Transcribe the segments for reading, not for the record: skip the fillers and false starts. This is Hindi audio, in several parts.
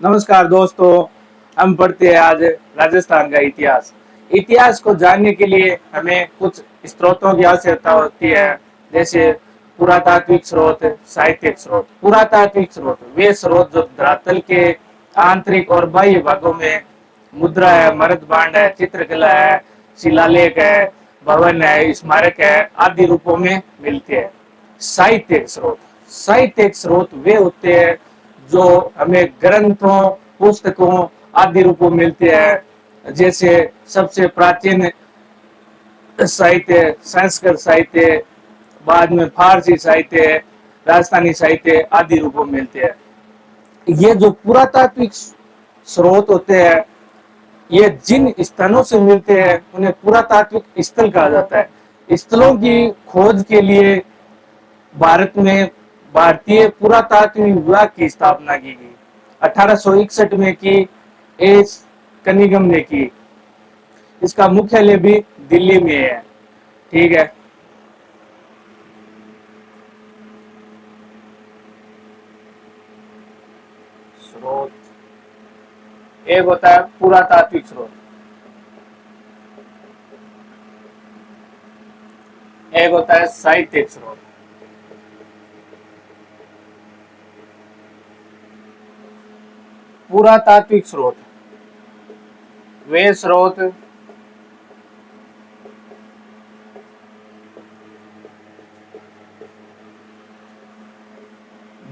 नमस्कार दोस्तों। हम पढ़ते हैं आज राजस्थान का इतिहास। इतिहास को जानने के लिए हमें कुछ स्रोतों की आवश्यकता होती है, जैसे पुरातात्विक स्रोत, साहित्यिक स्रोत। पुरातात्विक स्रोत वे स्रोत जो धरातल के आंतरिक और बाह्य भागों में मुद्रा है, मृदभांड है, चित्रकला है, शिलालेख है, भवन है, स्मारक है आदि रूपों में मिलते हैं। साहित्यिक स्रोत, साहित्यिक स्रोत वे होते हैं जो हमें ग्रंथों, पुस्तकों आदि रूपों में मिलते हैं। जैसे सबसे प्राचीन साहित्य संस्कृत साहित्य, बाद में फारसी साहित्य, राजस्थानी साहित्य आदि रूपों में मिलते हैं। ये जो पुरातात्विक स्रोत होते हैं, ये जिन स्थानों से मिलते हैं उन्हें पुरातात्विक स्थल कहा जाता है। स्थलों की खोज के लिए भारत में भारतीय पुरातात्विक विभाग की स्थापना की गई, 1861 में की। एस कनिगम ने की। इसका मुख्यालय भी दिल्ली में है। ठीक है। स्रोत एक होता है पुरातात्विक स्रोत, एक होता है साहित्यिक स्रोत। पुरातात्विक स्रोत वे स्रोत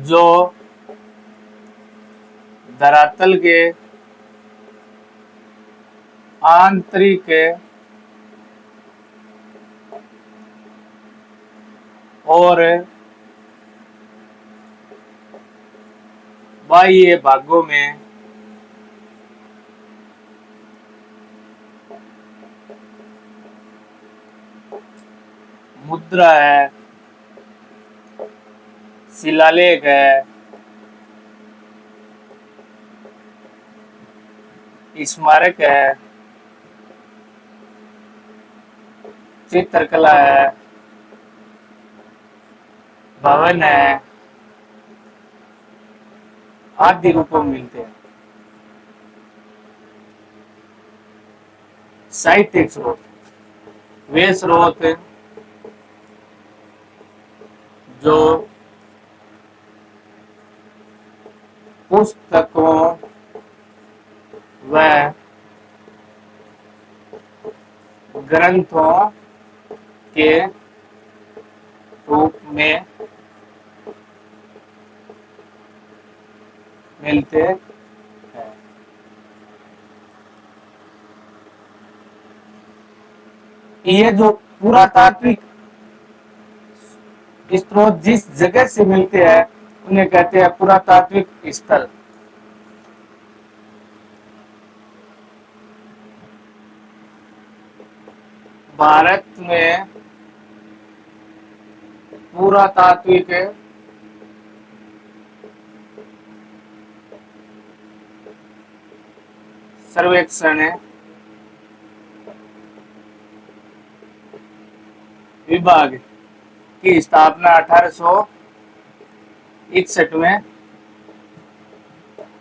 जो धरातल के आंतरिक और बाह्य भागों में मुद्रा है, शिलालेख है, स्मारक है, चित्रकला है, भवन है आदि रूपों में मिलते हैं। साहित्यिक स्रोत वे स्रोत जो पुस्तकों व ग्रंथों के रूप में मिलते हैं। ये जो पुरातात्विक स्रोत जिस जगह से मिलते हैं उन्हें कहते हैं पुरातात्विक स्थल। भारत में पुरातात्विक सर्वेक्षण विभाग की स्थापना 1861 में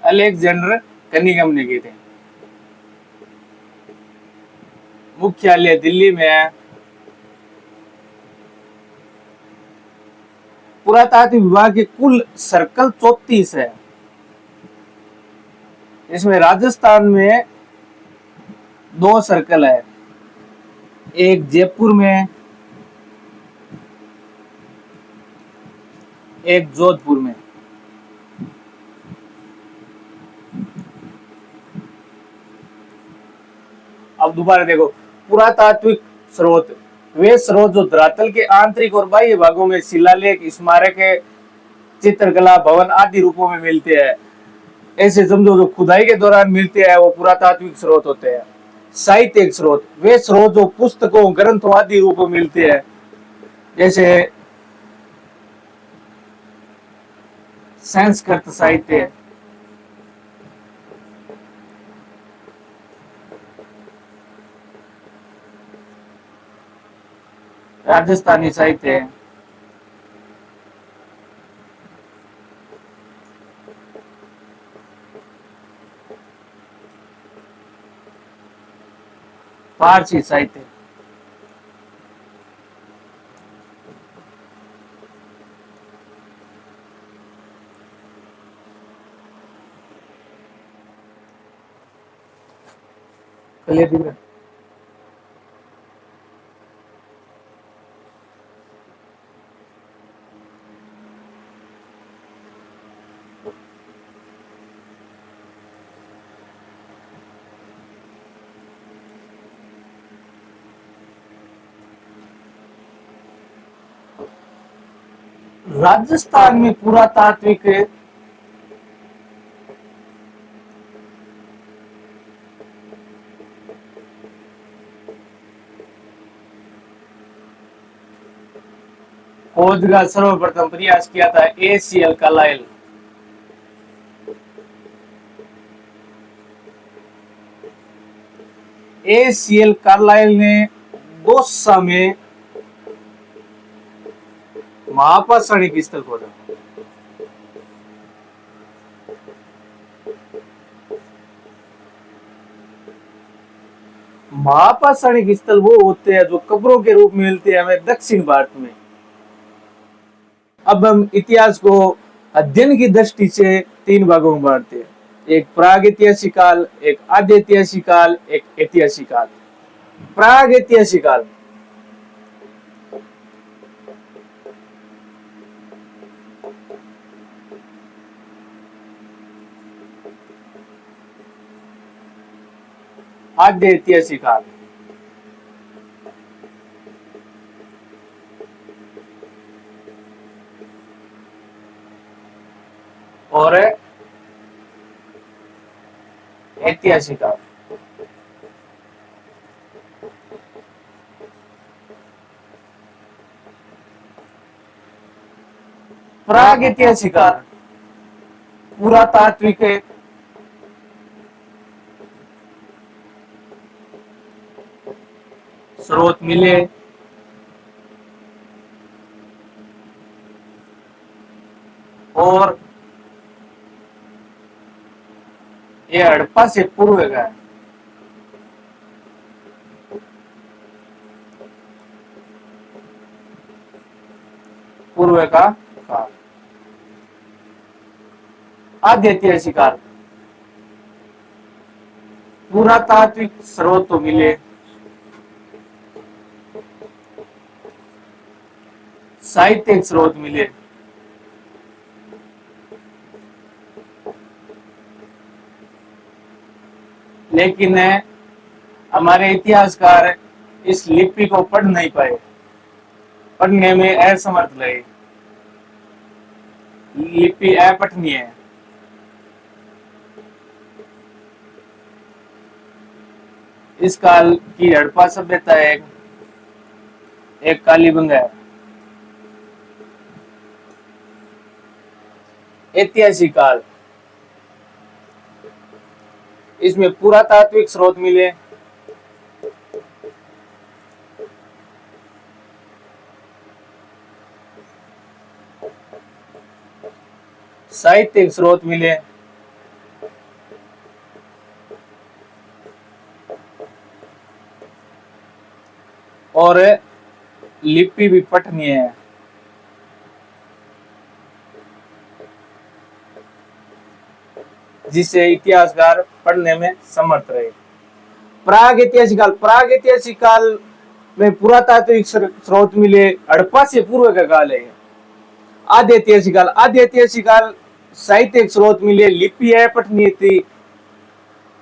अलेक्जेंडर कनिगम ने की थी। मुख्यालय दिल्ली में है। पुरातात्विक विभाग के कुल सर्कल 34 है। इसमें राजस्थान में 2 सर्कल है, एक जयपुर में, एक जोधपुर में। अब दोबारा देखो, पुरातात्विक स्रोत वे स्रोत जो धरातल के आंतरिक और बाह्य भागों में शिलालेख, स्मारक, चित्रकला, भवन आदि रूपों में मिलते हैं। ऐसे समझो जो खुदाई के दौरान मिलते हैं वो पुरातात्विक स्रोत होते हैं। साहित्यिक स्रोत वे स्रोत जो पुस्तकों, ग्रंथों आदि रूपों में मिलते हैं, जैसे संस्कृत साहित्य, राजस्थानी साहित्य, फारसी साहित्य। क्लियर दिख रहा है? राजस्थान में पुरातात्विक खोज का सर्वप्रथम प्रयास किया था ACL कार्लाइल। ACL कार्लाइल ने दोसा में महापाषाणिक स्थल खोजा। महापाषाणिक स्थल वो होते हैं जो कब्रों के रूप में मिलते हैं हमें दक्षिण भारत में। अब हम इतिहास को अध्ययन की दृष्टि से 3 भागों में बांटते हैं, एक प्रागैतिहासिक काल, एक आद्यैतिहासिक काल, एक ऐतिहासिक काल। प्रागैतिहासिक काल आद्यैतिहासिक काल और ऐतिहासिक काल। प्रागैतिहासिक काल पुरातात्विक स्रोत मिले, और ये हड़प्पा से पूर्व का है। पूर्व का काल। आद्यैतिहासिक काल पुरातात्विक स्रोत तो मिले, साहित्यिक स्रोत मिले, लेकिन हमारे इतिहासकार इस लिपि को पढ़ नहीं पाए, पढ़ने में असमर्थ रहे। लिपि अपठनीय है। इस काल की हड़प्पा सभ्यता एक कालीबंगा है। ऐतिहासिक काल इसमें पुरातात्विक स्रोत मिले, साहित्यिक स्रोत मिले, और लिपि भी पठनीय है। जिससे इतिहासकार पढ़ने में समर्थ रहे। प्रागैतिहासिक काल में पुरातात्विक स्रोत मिले, हड़प्पा से पूर्व का काल है। आद्यैतिहासिक काल साहित्यिक स्रोत मिले, लिपि है पठनीय थी।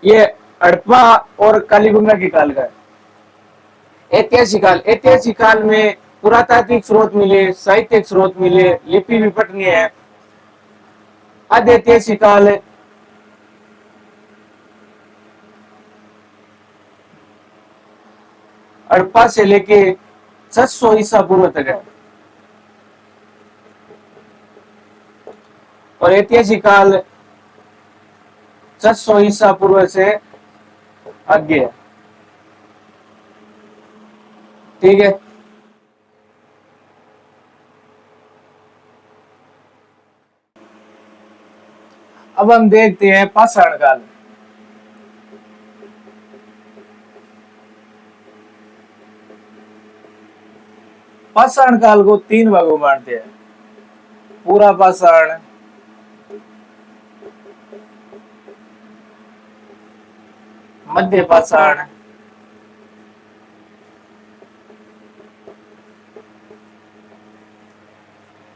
ये हड़प्पा और कालीबंगा के काल का है। ऐतिहासिक काल में पुरातात्विक स्रोत मिले, साहित्यिक स्रोत मिले, लिपि भी पठनीय है। आद्यैतिहासिक काल हड़प्पा से लेके 600 ईसा पूर्व तक है, और ऐतिहासिक काल 600 ईसा पूर्व से आगे है। ठीक है। अब हम देखते हैं पाषाण काल। पाषाण काल को तीन भागों में बांटते हैं, पूरा पाषाण, मध्य पाषाण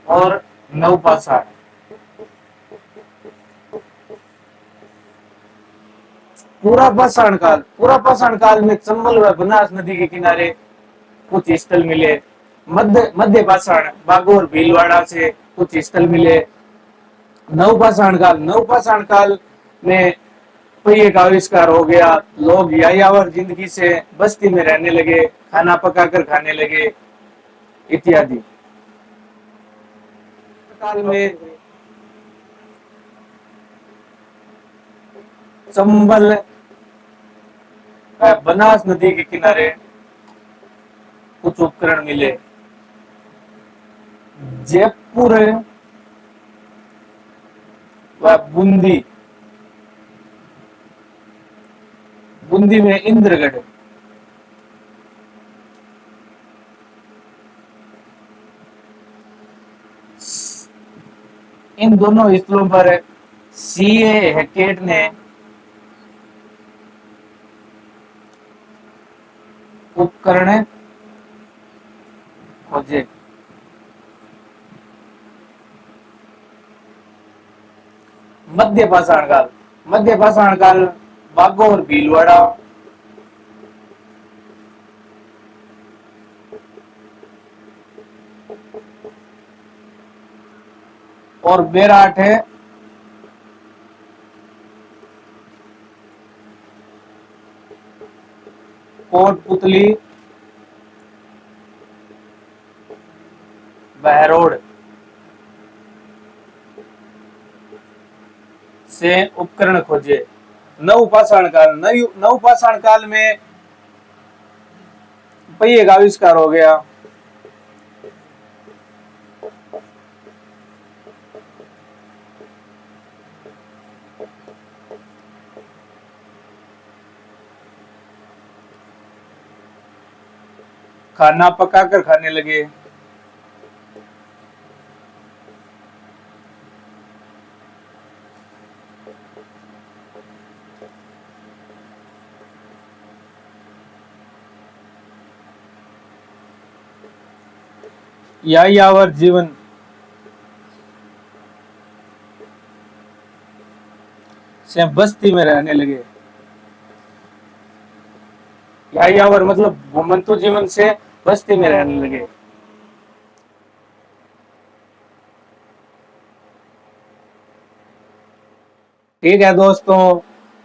और नवपाषाण। पूरा पाषाण काल में चंबल व बनास नदी के किनारे कुछ स्थल मिले। मध्य पाषाण बागोर और भीलवाड़ा से कुछ स्थल मिले। नवपाषाण काल में पहिए का आविष्कार हो गया, लोग यायावर जिंदगी से बस्ती में रहने लगे, खाना पकाकर खाने लगे इत्यादि। काल में चंबल बनास नदी के किनारे कुछ उपकरण मिले। जयपुर व बूंदी में इंद्रगढ़, इन दोनों स्थलों पर सीए हैकेट ने उपकरण खोजे। मध्य पाषाण काल बागो और भीलवाड़ा और बेराट है कोटपुतली, बहरोड से उपकरण खोजे। नवपाषाण काल में पहिए का आविष्कार हो गया। खाना पकाकर खाने लगे। यायावर जीवन से बस्ती में रहने लगे। यायावर मतलब घुमंतु जीवन से बस्ती में रहने लगे। ठीक है दोस्तों,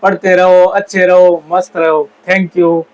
पढ़ते रहो, अच्छे रहो, मस्त रहो। Thank you.